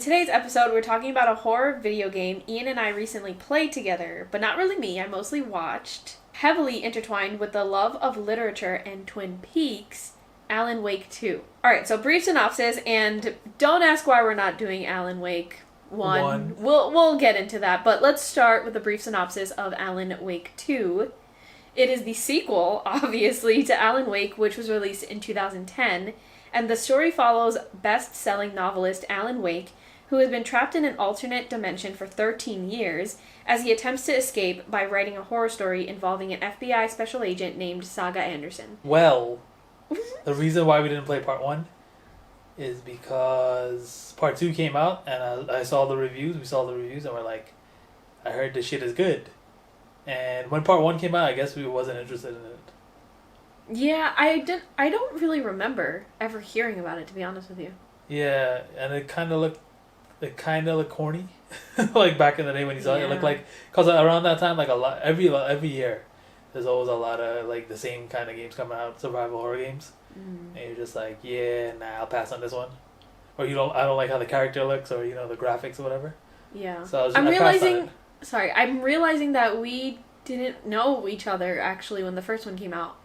Today's episode, we're talking about a horror video game Ian and I recently played together, but not really me, I mostly watched. Heavily intertwined with the love of literature and Twin Peaks, Alan Wake 2. Alright, so brief synopsis, and don't ask why we're not doing Alan Wake 1. We'll get into that, but let's start with a brief synopsis of Alan Wake 2. It is the sequel, obviously, to Alan Wake, which was released in 2010, and the story follows best-selling novelist Alan Wake, who has been trapped in an alternate dimension for 13 years as he attempts to escape by writing a horror story involving an FBI special agent named Saga Anderson. Well, the reason why we didn't play part 1 is because part 2 came out and I saw the reviews, and we're like, I heard this shit is good. And when part 1 came out, I guess we wasn't interested in it. Yeah, I don't really remember ever hearing about it, to be honest with you. Yeah, and it kind of looked corny, like back in the day when you saw it. It looked like, because around that time, like every year, there's always a lot of like the same kind of games coming out, survival horror games, and you're just like, yeah, nah, I'll pass on this one, or I don't like how the character looks, or the graphics or whatever. Yeah. So I'm realizing that we didn't know each other actually when the first one came out.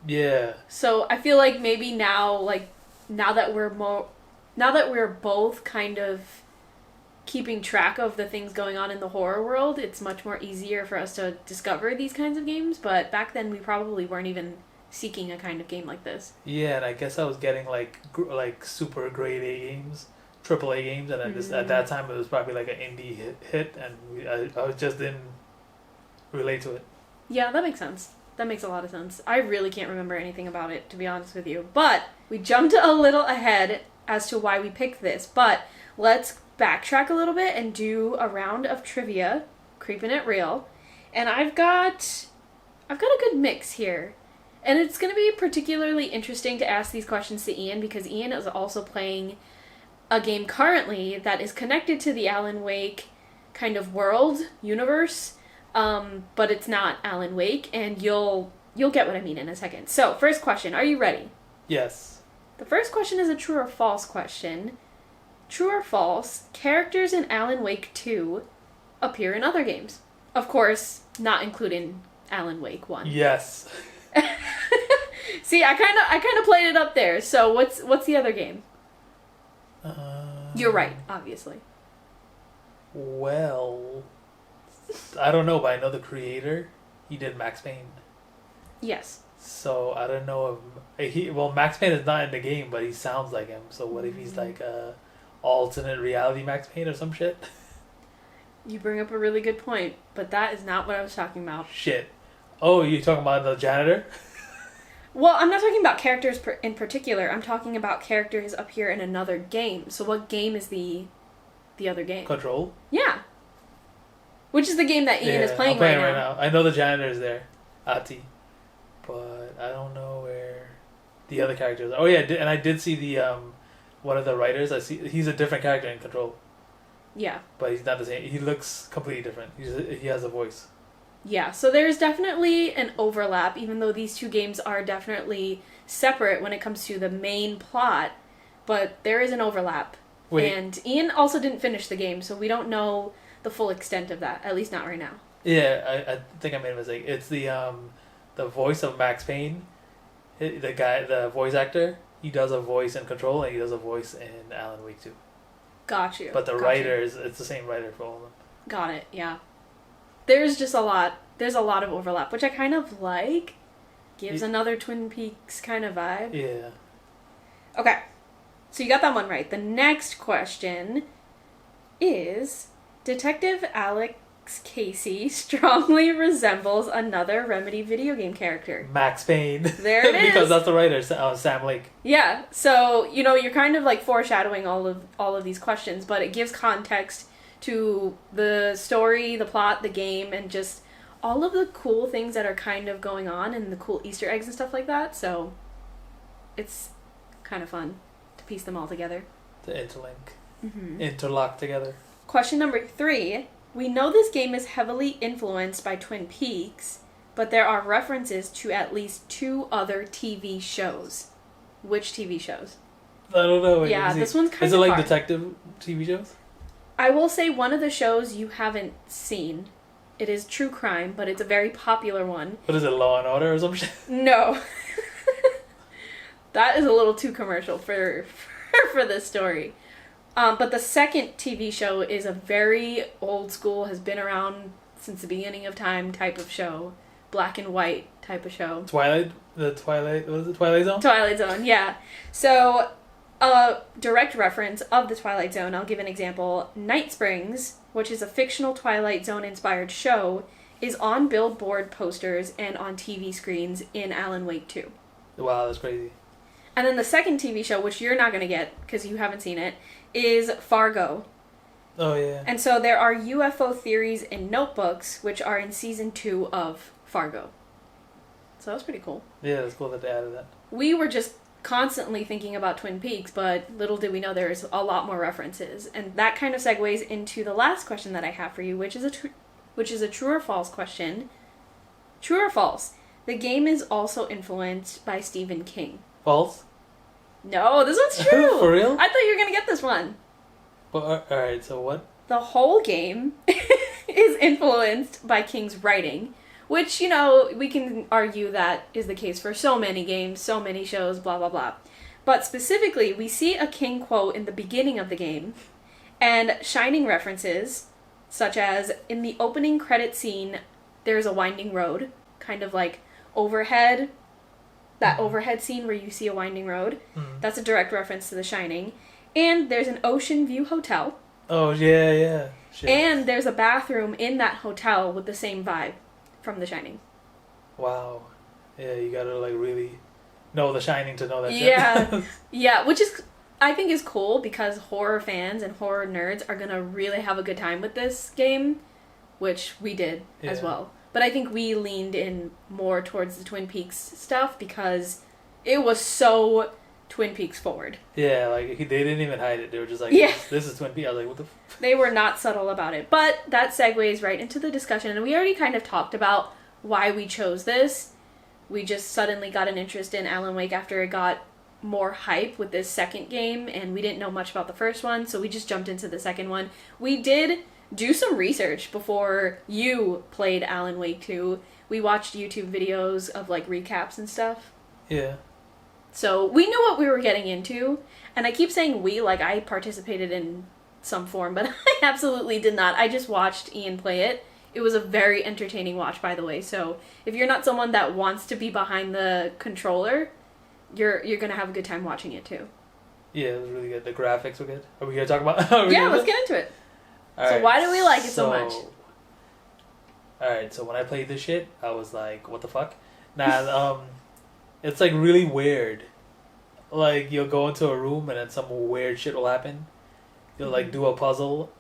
Yeah. So I feel like maybe now that we're both kind of keeping track of the things going on in the horror world, it's much more easier for us to discover these kinds of games, but back then we probably weren't even seeking a kind of game like this. Yeah, and I guess I was getting like super grade A games, triple A games, and then just at that time it was probably like an indie hit, and I just didn't relate to it. Yeah, that makes sense. That makes a lot of sense. I really can't remember anything about it, to be honest with you. But we jumped a little ahead as to why we picked this. But let's backtrack a little bit and do a round of trivia, creeping it real. And I've got a good mix here. And it's going to be particularly interesting to ask these questions to Ian, because Ian is also playing a game currently that is connected to the Alan Wake kind of world, universe. But it's not Alan Wake, and you'll get what I mean in a second. So, first question, are you ready? Yes. The first question is a true or false question. True or false, characters in Alan Wake 2 appear in other games. Of course, not including Alan Wake 1. Yes. See, I kind of played it up there. So, what's the other game? You're right, obviously. Well, I don't know, but I know the creator. He did Max Payne. Yes. So I don't know if Max Payne is not in the game, but he sounds like him. So what if he's like a alternate reality Max Payne or some shit? You bring up a really good point, but that is not what I was talking about. Shit. Oh, you're talking about the janitor? Well, I'm not talking about characters in particular. I'm talking about characters appear in another game. So what game is the other game? Control? Yeah. Which is the game that Ian is playing right now. I know the janitor is there, Ati, but I don't know where the other characters are. Oh yeah, and I did see the one of the writers. He's a different character in Control. Yeah. But he's not the same. He looks completely different. He has a voice. Yeah, so there's definitely an overlap, even though these two games are definitely separate when it comes to the main plot, but there is an overlap. Wait. And Ian also didn't finish the game, so we don't know the full extent of that, at least not right now. Yeah, I think I made a mistake. It's the voice of Max Payne, the voice actor. He does a voice in Control, and he does a voice in Alan Wake 2. Got you. But the writer it's the same writer for all of them. Got it. Yeah. There's just a lot. There's a lot of overlap, which I kind of like. Gives another Twin Peaks kind of vibe. Yeah. Okay. So you got that one right. The next question is, Detective Alex Casey strongly resembles another Remedy video game character. Max Payne. There it is. Because that's the writer, Sam Lake. Yeah. So, you're kind of like foreshadowing all of these questions, but it gives context to the story, the plot, the game, and just all of the cool things that are kind of going on and the cool Easter eggs and stuff like that. So it's kind of fun to piece them all together. To interlink. Mm-hmm. Interlock together. Question number 3. We know this game is heavily influenced by Twin Peaks, but there are references to at least 2 other TV shows. Which TV shows? I don't know. Yeah, this one's kind Is of it like hard. detective TV shows? I will say one of the shows you haven't seen. It is true crime, but it's a very popular one. What is it, Law and Order or some shit? No. That is a little too commercial for this story. But the second TV show is a very old school, has been around since the beginning of time type of show. Black and white type of show. Twilight? What is it? Twilight Zone? Twilight Zone, yeah. So, a direct reference of the Twilight Zone, I'll give an example. Night Springs, which is a fictional Twilight Zone inspired show, is on billboard posters and on TV screens in Alan Wake 2. Wow, that's crazy. And then the second TV show, which you're not going to get because you haven't seen it, is Fargo. Oh, yeah. And so there are UFO theories in notebooks, which are in season 2 of Fargo. So that was pretty cool. Yeah, it's cool that they added that. We were just constantly thinking about Twin Peaks, but little did we know there's a lot more references. And that kind of segues into the last question that I have for you, which is a true or false question. True or false? The game is also influenced by Stephen King. False? No, this one's true. For real? I thought you were going to get this one. But, alright, so what? The whole game is influenced by King's writing, which, you know, we can argue that is the case for so many games, so many shows, blah, blah, blah. But specifically, we see a King quote in the beginning of the game, and Shining references, such as in the opening credit scene, there's a winding road, kind of like overhead, that overhead scene where you see a winding road. Mm. That's a direct reference to The Shining. And there's an ocean view hotel. Oh, yeah. Shit. And there's a bathroom in that hotel with the same vibe from The Shining. Wow. Yeah, you gotta, like, really know The Shining to know that shit. Yeah. Yeah, which is, I think, is cool because horror fans and horror nerds are gonna really have a good time with this game, which we did as well. But I think we leaned in more towards the Twin Peaks stuff because it was so Twin Peaks forward. Yeah, like, they didn't even hide it. They were just like, Yeah. this is Twin Peaks. I was like, what the f-? They were not subtle about it. But that segues right into the discussion. And we already kind of talked about why we chose this. We just suddenly got an interest in Alan Wake after it got more hype with this second game. And we didn't know much about the first one. So we just jumped into the second one. We did do some research before you played Alan Wake 2. We watched YouTube videos of, like, recaps and stuff. Yeah. So we knew what we were getting into, and I keep saying we like I participated in some form, but I absolutely did not. I just watched Ian play it. It was a very entertaining watch, by the way, so if you're not someone that wants to be behind the controller, you're gonna have a good time watching it too. Yeah, it was really good. The graphics were good. Are we gonna talk about Yeah, let's get into it. So why do we like it so much? Alright, so when I played this shit, I was like, what the fuck? Nah, it's like really weird. Like, you'll go into a room and then some weird shit will happen. You'll like do a puzzle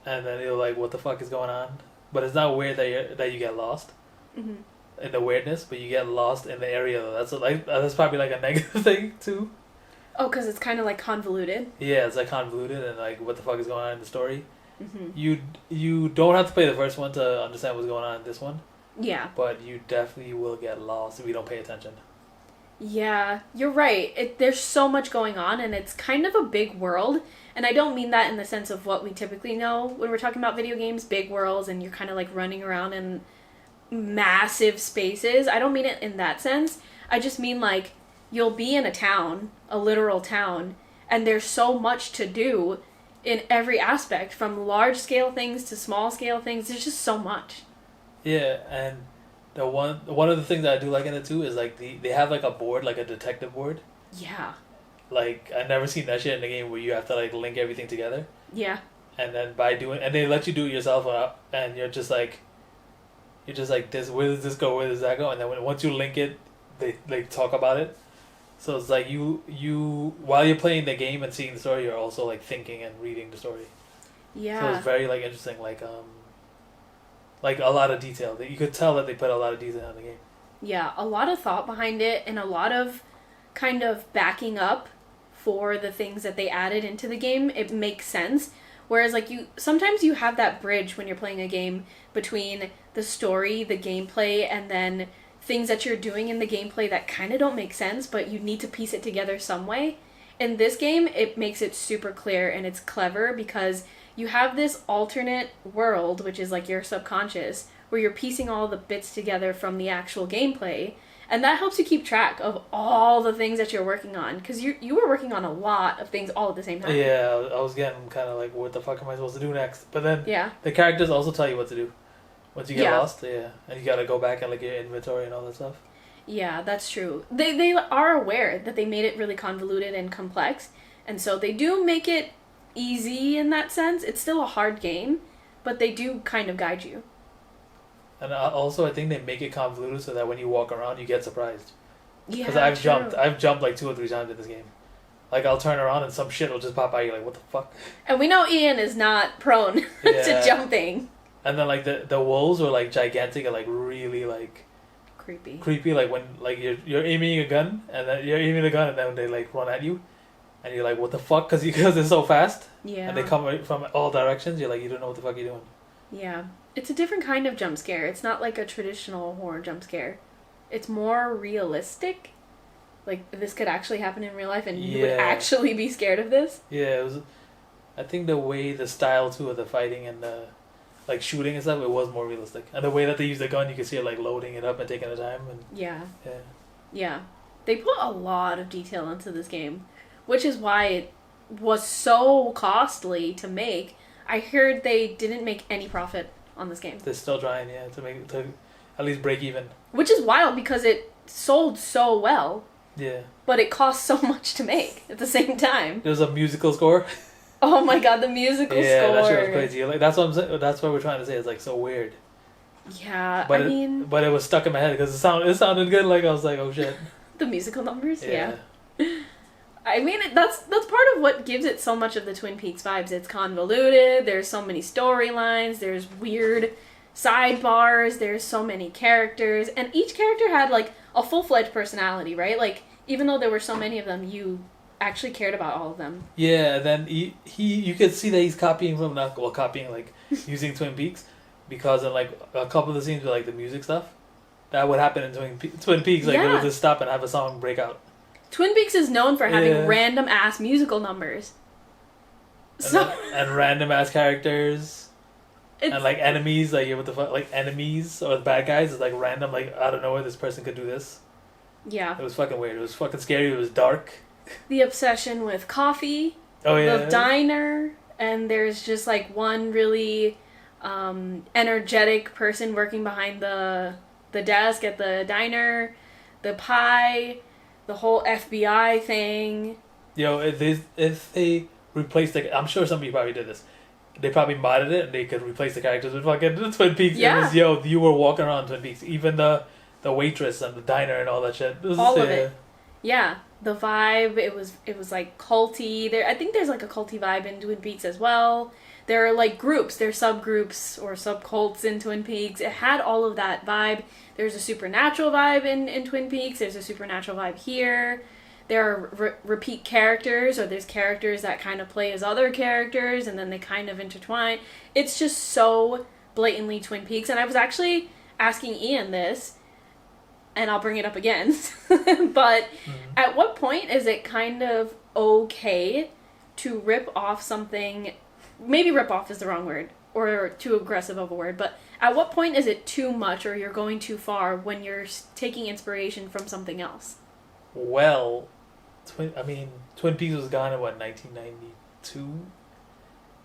and then you're like, what the fuck is going on? But it's not weird that you get lost in the weirdness, but you get lost in the area. That's probably like a negative thing too. Oh, because it's kind of like convoluted. Yeah, it's like convoluted and like what the fuck is going on in the story. You don't have to play the first one to understand what's going on in this one. Yeah. But you definitely will get lost if you don't pay attention. Yeah, you're right. There's so much going on, and it's kind of a big world. And I don't mean that in the sense of what we typically know when we're talking about video games, big worlds, and you're kind of like running around in massive spaces. I don't mean it in that sense. I just mean like you'll be in a town, a literal town, and there's so much to do in every aspect, from large scale things to small scale things. There's just so much. Yeah, and one of the things that I do like in it too is like they have like a board, like a detective board. Yeah. Like, I've never seen that shit in a game where you have to like link everything together. Yeah. And then and they let you do it yourself, and you're just like this. Where does this go? Where does that go? And then once you link it, they like talk about it. So it's like you while you're playing the game and seeing the story, you're also like thinking and reading the story. Yeah. So it's very like interesting, like a lot of detail. You could tell that they put a lot of detail in the game. Yeah, a lot of thought behind it and a lot of kind of backing up for the things that they added into the game. It makes sense. Whereas like sometimes you have that bridge when you're playing a game between the story, the gameplay, and then things that you're doing in the gameplay that kind of don't make sense, but you need to piece it together some way. In this game, it makes it super clear and it's clever because you have this alternate world, which is like your subconscious, where you're piecing all the bits together from the actual gameplay. And that helps you keep track of all the things that you're working on. Because you were working on a lot of things all at the same time. Yeah, I was getting kind of like, what the fuck am I supposed to do next? But then Yeah. the characters also tell you what to do. Once you get Yeah. lost, yeah. And you gotta go back and look at your inventory and all that stuff. Yeah, that's true. They are aware that they made it really convoluted and complex. And so they do make it easy in that sense. It's still a hard game, but they do kind of guide you. And also, I think they make it convoluted so that when you walk around, you get surprised. Yeah, Because I've jumped like 2 or 3 times in this game. Like, I'll turn around and some shit will just pop out. You're like, what the fuck? And we know Ian is not prone to Yeah. jumping. And then like the wolves were like gigantic and like really like Creepy. like when like you're aiming a gun and then you're aiming a gun and then they like run at you, and you're like, what the fuck? Because they're so fast. Yeah. And they come right from all directions. You're like, you don't know what the fuck you're doing. Yeah. It's a different kind of jump scare. It's not like a traditional horror jump scare. It's more realistic. Like, this could actually happen in real life and you would Yeah. actually be scared of this. Yeah, it was. I think the style too of the fighting and the like shooting and stuff, it was more realistic. And the way that they use the gun, you can see it like loading it up and taking the time. And Yeah. yeah, Yeah. They put a lot of detail into this game, which is why it was so costly to make. I heard they didn't make any profit on this game. they're still trying, yeah, to at least break even. Which is wild because it sold so well, Yeah, but it cost so much to make at the same time. there's a musical score. Oh my god, the musical Yeah, score. that shit was crazy. Like that's what I'm saying. That's what we're trying to say. It's like so weird. Yeah, But I mean, but it was stuck in my head because it sounded good. Like I was like, oh shit. the musical numbers, Yeah. I mean, that's part of what gives it so much of the Twin Peaks vibes. It's convoluted. There's so many storylines. There's weird sidebars. There's so many characters, and each character had like a full-fledged personality, right? Like, even though there were so many of them, you actually cared about all of them. Yeah. And then he you could see that he's copying from copying like using Twin Peaks, because in like a couple of the scenes with like the music stuff, that would happen in Twin Peaks. Like they Yeah. would just stop and have a song break out. Twin Peaks is known for having Yeah. random ass musical numbers. And random ass characters. It's, And like enemies, like what the fuck, like enemies or the bad guys is like random, like out of nowhere this person could do this. yeah, It was fucking weird. It was fucking scary. It was dark. the obsession with coffee, Oh yeah. the diner, and there's just like one really energetic person working behind the desk at the diner, the pie, the whole FBI thing. Yo, if they replaced I'm sure somebody probably did this. They probably modded it and they could replace the characters with fucking Twin Peaks. Yeah. It was, yo, you were walking around Twin Peaks. Even the waitress and the diner and all that shit. All of it. Yeah, the vibe, it was like culty. I think there's like a culty vibe in Twin Peaks as well. There are like groups, there's subgroups or subcults in Twin Peaks. It had all of that vibe. There's a supernatural vibe in Twin Peaks. There's a supernatural vibe here. There are repeat characters, or there's characters that kind of play as other characters, and then they kind of intertwine. It's just so blatantly Twin Peaks. And I was actually asking Ian this, and I'll bring it up again. But at what point is it kind of okay to rip off something? Maybe rip off is the wrong word, or too aggressive of a word, but at what point is it too much or you're going too far when you're taking inspiration from something else? Well, Twin Peaks was gone in what, 1992?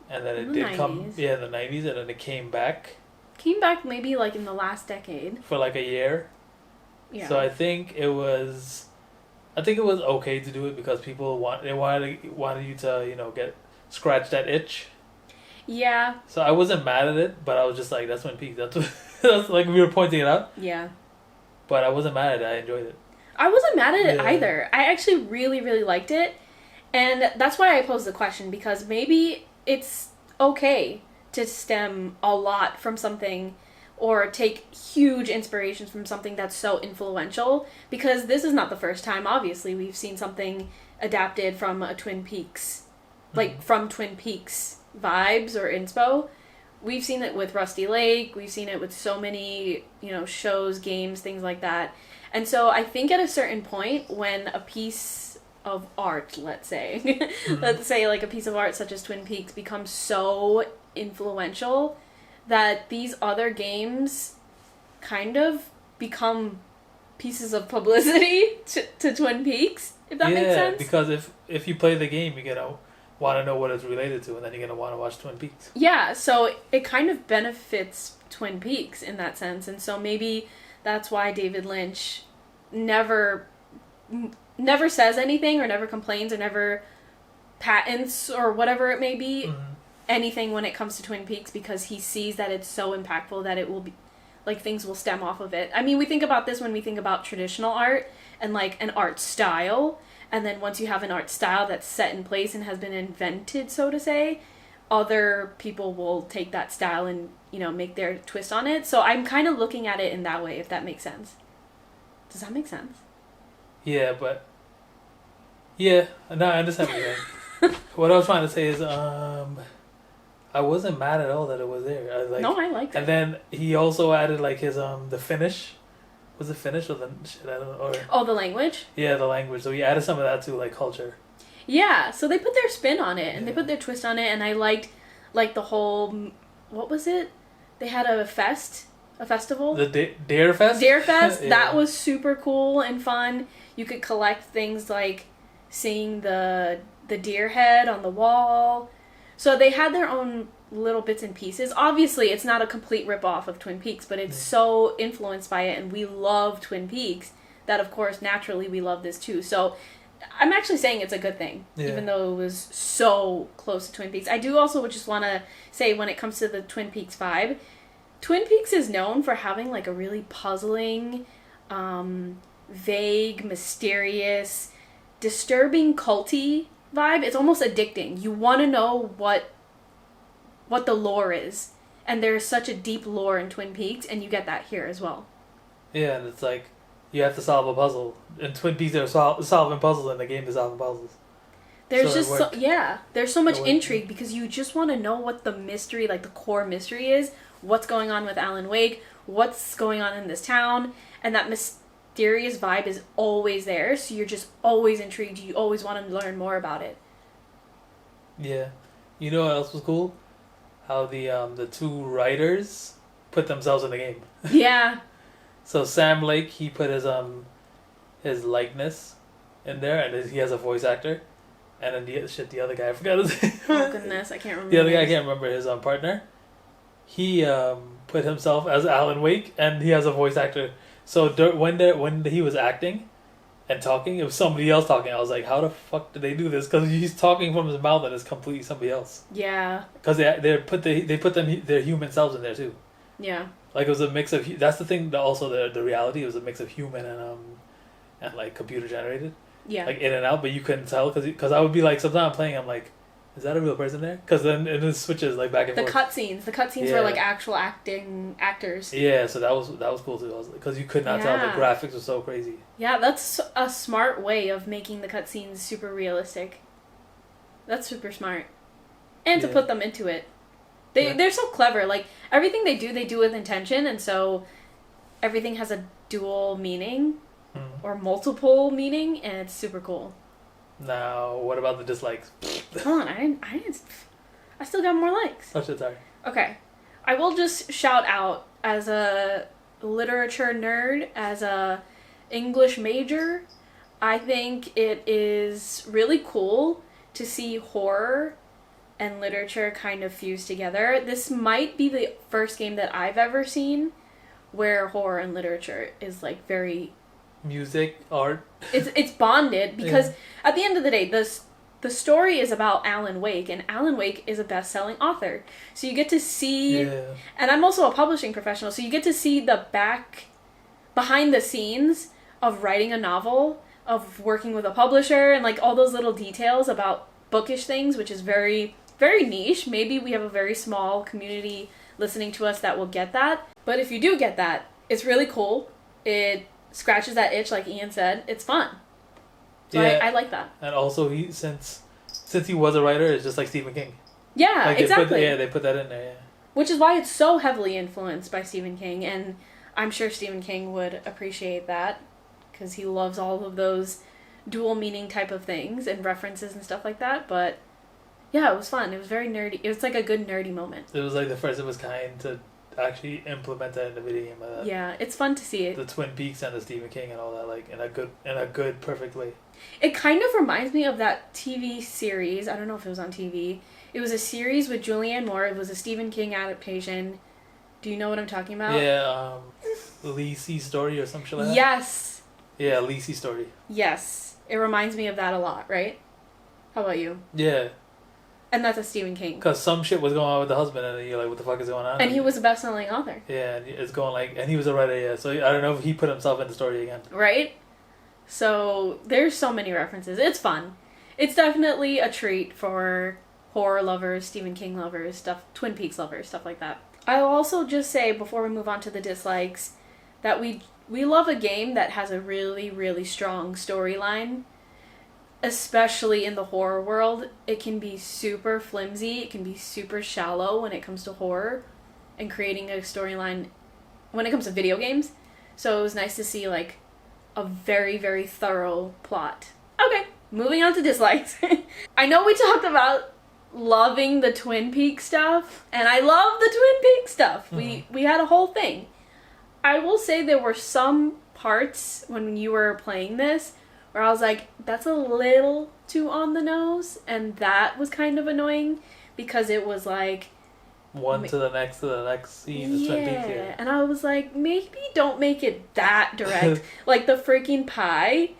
And then it In the did come, 90s. yeah, in the 90s, and then it came back Came back maybe like in the last decade. for like a year. Yeah. So I think it was okay to do it because people wanted you to scratch that itch. Yeah. So I wasn't mad at it, but I was just like, that's Twin Peaks. That's like we were pointing it out. Yeah. But I wasn't mad at it. I enjoyed it. I wasn't mad at it Yeah. either. I actually really, really liked it. And that's why I posed the question, because maybe it's okay to stem a lot from something or take huge inspirations from something that's so influential, because this is not the first time, obviously. We've seen something adapted from a Twin Peaks, like from Twin Peaks vibes or inspo. We've seen it with Rusty Lake. We've seen it with so many, shows, games, things like that. And so I think at a certain point when a piece of art, let's say. Let's say like a piece of art such as Twin Peaks becomes so influential that these other games kind of become pieces of publicity to Twin Peaks, if that makes sense. Yeah, because if you play the game, you're gonna want to know what it's related to, and then you're gonna want to watch Twin Peaks. Yeah, so it kind of benefits Twin Peaks in that sense, and so maybe that's why David Lynch never says anything or never complains or never patents or whatever it may be anything when it comes to Twin Peaks, because he sees that it's so impactful that it will be like things will stem off of it. I mean, we think about this when we think about traditional art and like an art style, and then once you have an art style that's set in place and has been invented, so to say, other people will take that style and, you know, make their twist on it. So I'm kind of looking at it in that way, if that makes sense. Does that make sense? Yeah, but yeah, no, I understand what you're saying. What I was trying to say is, I wasn't mad at all that it was there. I No, I liked it. And then he also added like his the Finnish. Was it Finnish or the shit? I don't know. Oh, the language? Yeah, the language. So he added some of that to like culture. Yeah, so they put their spin on it and they put their twist on it, and I liked like the whole, what was it? They had a festival. The Dare Fest. Dare Fest. Yeah. That was super cool and fun. You could collect things like seeing the deer head on the wall. So they had their own little bits and pieces. Obviously, it's not a complete rip-off of Twin Peaks, but it's so influenced by it, and we love Twin Peaks that, of course, naturally we love this too. So I'm actually saying it's a good thing, even though it was so close to Twin Peaks. I do also just want to say, when it comes to the Twin Peaks vibe, Twin Peaks is known for having like a really puzzling, vague, mysterious, disturbing, culty vibe. It's almost addicting. You want to know what the lore is, and there's such a deep lore in Twin Peaks, and you get that here as well. Yeah, and it's like you have to solve a puzzle. In Twin Peaks, they're solving puzzles, and the game is solving puzzles. There's there's so much intrigue because you just want to know what the mystery, like the core mystery is, what's going on with Alan Wake, what's going on in this town, and that mysterious vibe is always there, so you're just always intrigued. You always want to learn more about it. Yeah. You know what else was cool? How the two writers put themselves in the game. Yeah. So Sam Lake, he put his likeness in there, and he has a voice actor. And then the other guy, I forgot his name. Oh goodness, I can't remember. The other guy, I can't remember his partner. He put himself as Alan Wake, and he has a voice actor. So when he was acting and talking, it was somebody else talking. I was like, how the fuck did they do this? Because he's talking from his mouth, and it's completely somebody else. Yeah. Because they put their human selves in there too. Yeah. Like it was a mix of. That's the thing. That also the reality, it was a mix of human and like computer generated. Yeah. Like in and out, but you couldn't tell because I would be like, sometimes I'm playing, I'm like, is that a real person there? Because then it switches like back and forth. The cutscenes were like actual actors. Yeah, so that was cool too. Because you could not tell. The graphics were so crazy. Yeah, that's a smart way of making the cutscenes super realistic. That's super smart, and to put them into it, they're so clever. Like everything they do with intention, and so everything has a dual meaning or multiple meaning, and it's super cool. Now, what about the dislikes? Hold on, I still got more likes. Oh shit, sorry. Okay. I will just shout out, as a literature nerd, as a English major, I think it is really cool to see horror and literature kind of fused together. This might be the first game that I've ever seen where horror and literature is like very... music, art. It's bonded because at the end of the day, the story is about Alan Wake, and Alan Wake is a best-selling author. So you get to see, and I'm also a publishing professional, so you get to see the behind the scenes of writing a novel, of working with a publisher, and like all those little details about bookish things, which is very, very niche. Maybe we have a very small community listening to us that will get that. But if you do get that, it's really cool. It scratches that itch, like Ian said. It's fun. So I like that. And also, since he was a writer, it's just like Stephen King. Yeah, like exactly. They put that in there, yeah. Which is why it's so heavily influenced by Stephen King, and I'm sure Stephen King would appreciate that, because he loves all of those dual meaning type of things and references and stuff like that. But yeah, it was fun. It was very nerdy. It was like a good nerdy moment. It was like the first of its kind to actually implement that in the video game. Yeah, it's fun to see it. The Twin Peaks and the Stephen King and all that, like in a good, perfect way. It kind of reminds me of that TV series. I don't know if it was on TV. It was a series with Julianne Moore. It was a Stephen King adaptation. Do you know what I'm talking about? Yeah, Lacey's Story or some shit like that. Yes. Yeah, Lacey's Story. Yes. It reminds me of that a lot, right? How about you? Yeah. And that's a Stephen King. Because some shit was going on with the husband, and you're like, what the fuck is going on? And he was a best-selling author. Yeah, and it's going like, and he was a writer, yeah. So I don't know if he put himself in the story again. Right? So there's so many references. It's fun. It's definitely a treat for horror lovers, Stephen King lovers, Twin Peaks lovers, stuff like that. I'll also just say, before we move on to the dislikes, that we love a game that has a really, really strong storyline. Especially in the horror world, it can be super flimsy, it can be super shallow when it comes to horror and creating a storyline when it comes to video games. So it was nice to see like a very, very thorough plot. Okay, moving on to dislikes. I know we talked about loving the Twin Peaks stuff, and I love the Twin Peaks stuff. Mm-hmm. We had a whole thing. I will say there were some parts when you were playing this where I was like, that's a little too on the nose, and that was kind of annoying because it was like one to the next scene. Yeah, Twin Peaks, yeah. And I was like, maybe don't make it that direct. Like the freaking pie.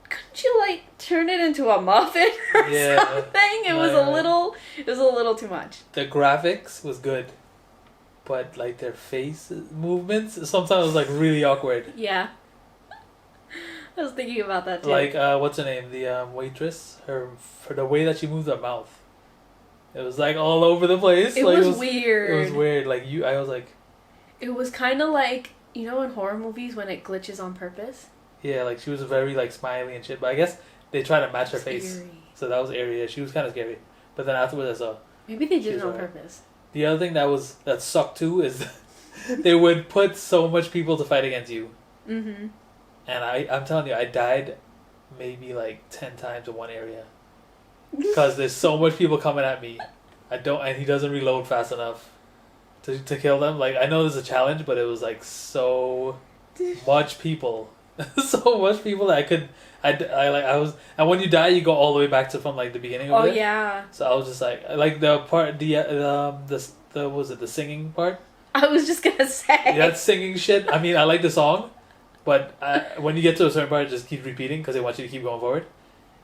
Couldn't you like turn it into a muffin or something? It was a little too much. The graphics was good, but like their face movements sometimes was like really awkward. Yeah. I was thinking about that too. Like what's her name? The waitress. For the way that she moved her mouth. It was like all over the place. It like, was weird. It was weird. Like I was like. It was kind of like, you know, in horror movies when it glitches on purpose. Yeah, like she was very like smiley and shit. But I guess they tried to match her face, Scary. so that was eerie. Yeah, she was kind of scary. But then afterwards, I saw. Maybe they did it on purpose. The other thing that sucked too is they would put so much people to fight against you. Mm-hmm. And I'm telling you, I died maybe like 10 times in one area. Because there's so much people coming at me. And he doesn't reload fast enough to kill them. Like, I know there's a challenge, but it was like so much people. So much people that and when you die, you go all the way back to from like the beginning of it. Oh, yeah. So I was just like the part, the was it the singing part? I was just gonna say. That singing shit. I mean, I like the song. But when you get to a certain part, it just keeps repeating because they want you to keep going forward.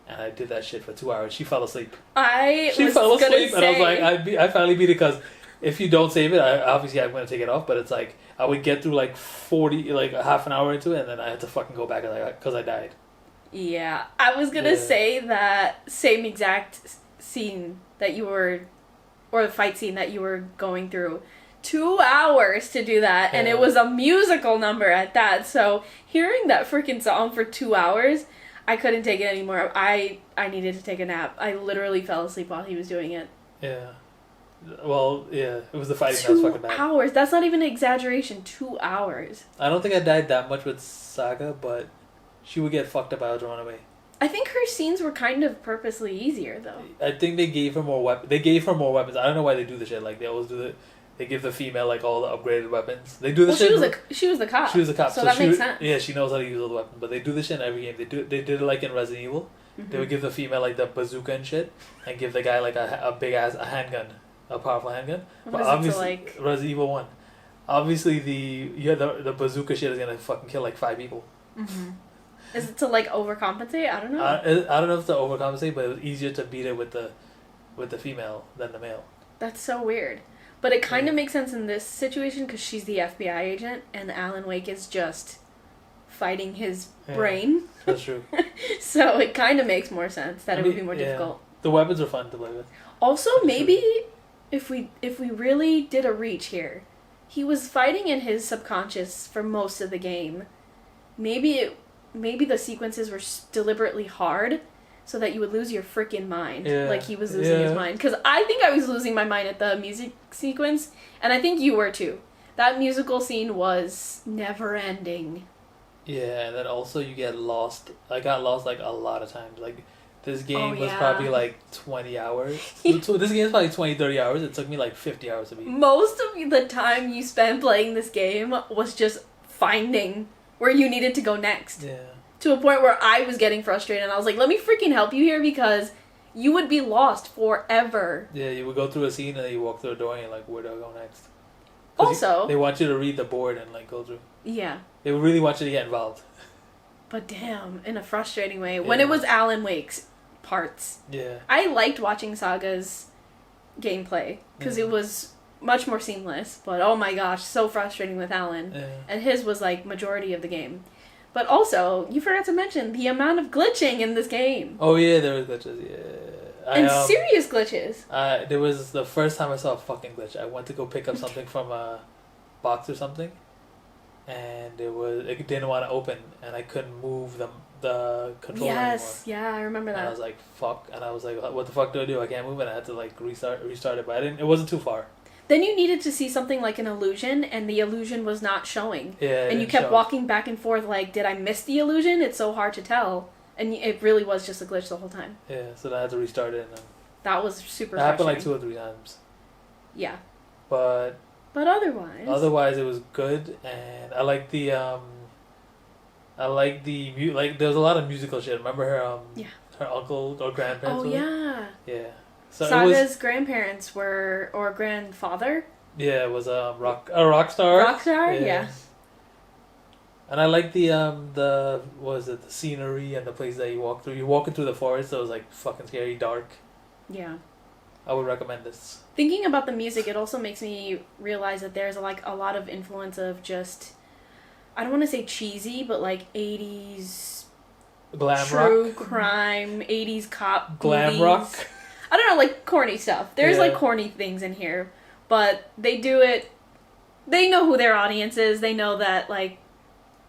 And I did that shit for 2 hours. She fell asleep. She fell asleep, and I was like, I finally beat it because if you don't save it, obviously I'm going to take it off. But it's like I would get through like 40, like half an hour into it, and then I had to fucking go back because I died. Yeah, I was gonna say that same exact scene that you were, or the fight scene that you were going through. 2 hours to do that, and it was a musical number at that. So hearing that freaking song for 2 hours, I couldn't take it anymore. I needed to take a nap. I literally fell asleep while he was doing it. Yeah. Well, yeah, it was the fighting that was fucking bad. 2 hours. That's not even an exaggeration. 2 hours. I don't think I died that much with Saga, but she would get fucked up. I would run away. I think her scenes were kind of purposely easier, though. I think they gave her more weapons. They gave her more weapons. I don't know why they do the shit. Like they always do it. They give the female like all the upgraded weapons. They do this shit. She was the cop. She was the cop, so that makes sense. Yeah, she knows how to use all the weapons. But they do this shit in every game. They did it like in Resident Evil. Mm-hmm. They would give the female like the bazooka and shit, and give the guy like a big ass handgun, a powerful handgun. What but obviously, like? Resident Evil 1. Obviously, the bazooka shit is gonna fucking kill like 5 people. Mm-hmm. Is it to like overcompensate? I don't know. I don't know if it's to overcompensate, but it was easier to beat it with the female than the male. That's so weird. But it kind of makes sense in this situation because she's the FBI agent and Alan Wake is just fighting his brain. That's true. So it kind of makes more sense that it would be more difficult. The weapons are fun to play with. Also, maybe if we really did a reach here, he was fighting in his subconscious for most of the game. Maybe the sequences were deliberately hard so that you would lose your freaking mind. Yeah. Like he was losing his mind. Because I think I was losing my mind at the music sequence, and I think you were too. That musical scene was never ending. Yeah, and then also you get lost. I got lost like a lot of times. Like this Oh, game was yeah. probably like 20 hours. So this game is probably 20, 30 hours. It took me like 50 hours to beat. Most of the time you spent playing this game was just finding where you needed to go next. Yeah. To a point where I was getting frustrated and I was like, let me freaking help you here because you would be lost forever. Yeah, you would go through a scene and then you walk through a door and you're like, where do I go next? Also, they want you to read the board and like go through. yeah. They really want you to get involved. But damn, in a frustrating way. When it was Alan Wake's parts. Yeah. I liked watching Saga's gameplay because it was much more seamless. But oh my gosh, so frustrating with Alan. Yeah. And his was like majority of the game. But also, you forgot to mention the amount of glitching in this game. Oh yeah, there was glitches. Yeah. And serious glitches. There was the first time I saw a fucking glitch. I went to go pick up something from a box or something, and it didn't want to open, and I couldn't move the controller anymore. Yeah, I remember that. And I was like, fuck, and I was like, what the fuck do I do? I can't move, and I had to like restart it, but it wasn't too far. Then you needed to see something like an illusion, and the illusion was not showing. Yeah. And you kept walking back and forth like, did I miss the illusion? It's so hard to tell. And it really was just a glitch the whole time. Yeah, so then I had to restart it. And that was super frustrating. It happened like 2 or 3 times. Yeah. But otherwise... it was good, and I like the there was a lot of musical shit. Remember her her uncle or grandparents? Oh, yeah. Yeah. So Saga's grandparents were, or grandfather? Yeah, it was a rock star. Yeah. And I like the scenery and the place that you walk through. You're walking through the forest, so it was like fucking scary, dark. Yeah. I would recommend this. Thinking about the music, it also makes me realize that there's like a lot of influence of just, I don't want to say cheesy, but like 80s glam true rock, crime, 80s cop glam movies. rock. I don't know, like corny stuff. There's like corny things in here, but they do it. They know who their audience is. They know that like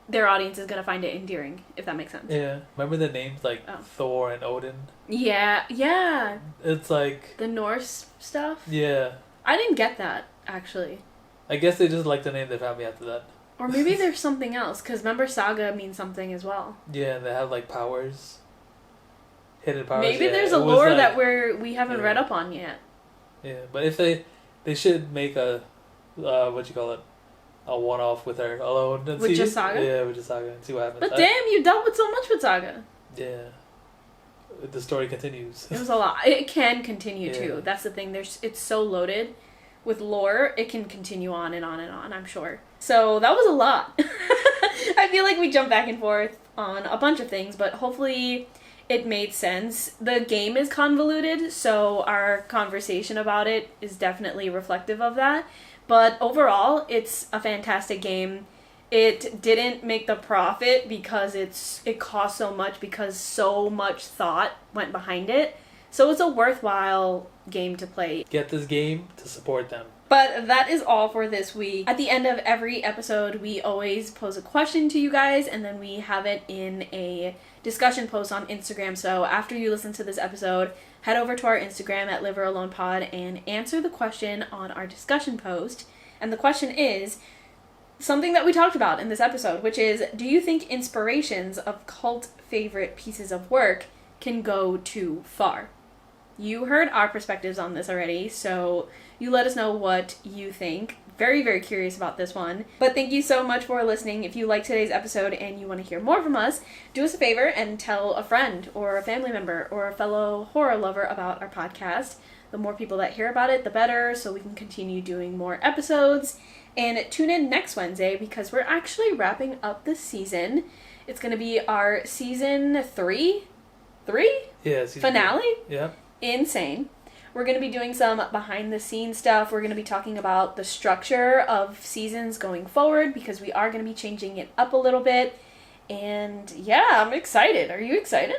their audience is gonna find it endearing, if that makes sense. Yeah, remember the names like Thor and Odin? Yeah. It's like the Norse stuff. Yeah. I didn't get that actually. I guess they just like to name their family after that. Or maybe there's something else, because remember Saga means something as well. Yeah, and they have like powers. Hidden powers. Maybe there's a lore that we haven't read up on yet. Yeah, but if they should make a what you call it, a one-off with her alone and with just Saga. Yeah, with just Saga and see what happens. But damn, you dealt with so much with Saga. Yeah, the story continues. It was a lot. It can continue too. That's the thing. It's so loaded with lore. It can continue on and on and on. I'm sure. So that was a lot. I feel like we jumped back and forth on a bunch of things, but hopefully it made sense. The game is convoluted, so our conversation about it is definitely reflective of that. But overall, it's a fantastic game. It didn't make the profit because it cost so much, because so much thought went behind it. So it's a worthwhile game to play. Get this game to support them. But that is all for this week. At the end of every episode, we always pose a question to you guys, and then we have it in a discussion post on Instagram. So after you listen to this episode, head over to our Instagram at livealonepod and answer the question on our discussion post. And the question is something that we talked about in this episode, which is, do you think inspirations of cult favorite pieces of work can go too far? You heard our perspectives on this already, so you let us know what you think. Very, very curious about this one. But thank you so much for listening. If you liked today's episode and you want to hear more from us, do us a favor and tell a friend or a family member or a fellow horror lover about our podcast. The more people that hear about it, the better, so we can continue doing more episodes. And tune in next Wednesday because we're actually wrapping up the season. It's going to be our season 3? Yeah, finale? 3. Yeah. Insane. We're going to be doing some behind the scenes stuff. We're going to be talking about the structure of seasons going forward because we are going to be changing it up a little bit. And yeah, I'm excited. Are you excited?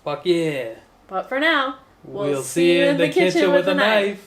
Fuck yeah. But for now, we'll see you in the kitchen with a knife.